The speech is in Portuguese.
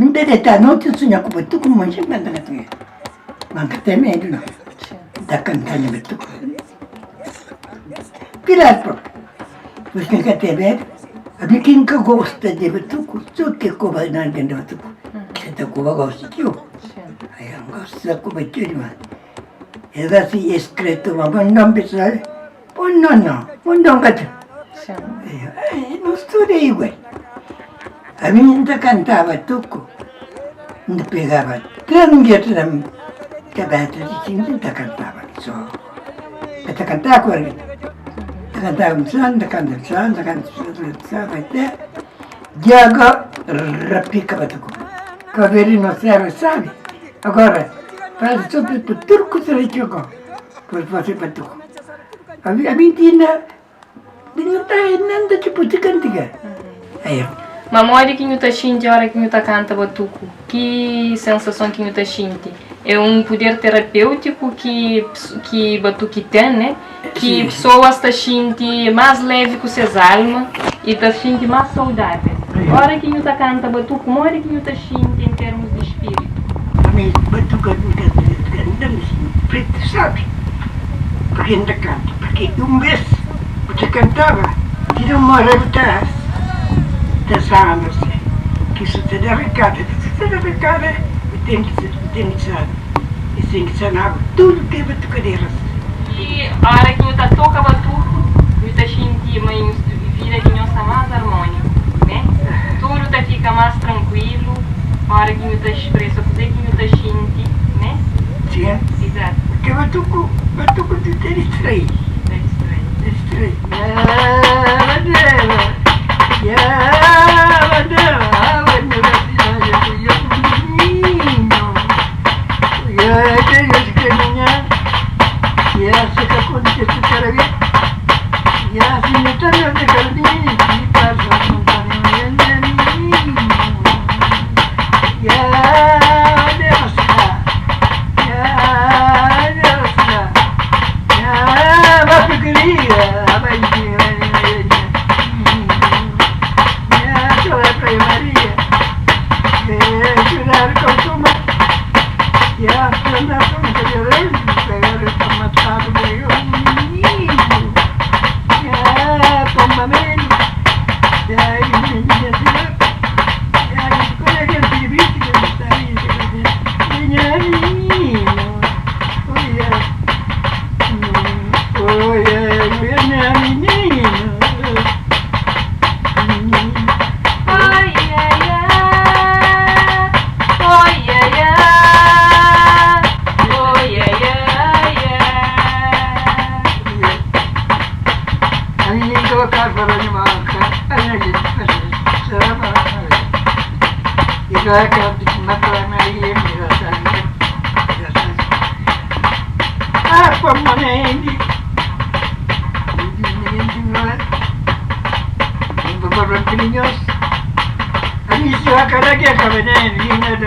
Anda deta noite sonha com batuco mancha manda gatinha. Manca temedo não. Da cantando batuco. Pilar pro. Você quer ter bem? A mim quem que gosta de batuco, só que cova não de batuco. Que tá cova gosta que eu. Aí eu gosto com batuco mas. É assim escrito mas não precisa. Não gato. Não estudei igual. A mim ainda cantava batuco. Ainda pegava três na cabeça de cinta e cantava só. Até cantar agora. Cantava até Diago repica batuco. Cabelo não serve, sabe? Agora, faz sobre o turco se retirou. Por fazer batuco. A mim tinha. Não tá nada tipo de cantiga. Aí. Memória que você sente a hora que você canta batuco, que sensação que você sente? É poder terapêutico que batuque tem, né? Que pessoas estão sentindo mais leve com suas almas e estão sentindo mais saudável. A hora que você canta batuco, como é que você sente em termos de espírito? A mim, batuque é preto, sabe? Porque ainda canta, porque vez você cantava, tira uma hora das que isso te dá recado, tem que sanar tudo que é batucadeiras. E a hora que você toca batuco, você sente mais vida que não está mais harmônico, né? Tudo fica mais tranquilo, a hora que você expressa o que você sente, né? Sim. Exato. Porque batuco te distrai. Distrai. Minhas, a mim se vai cada que acaba, né? Linha da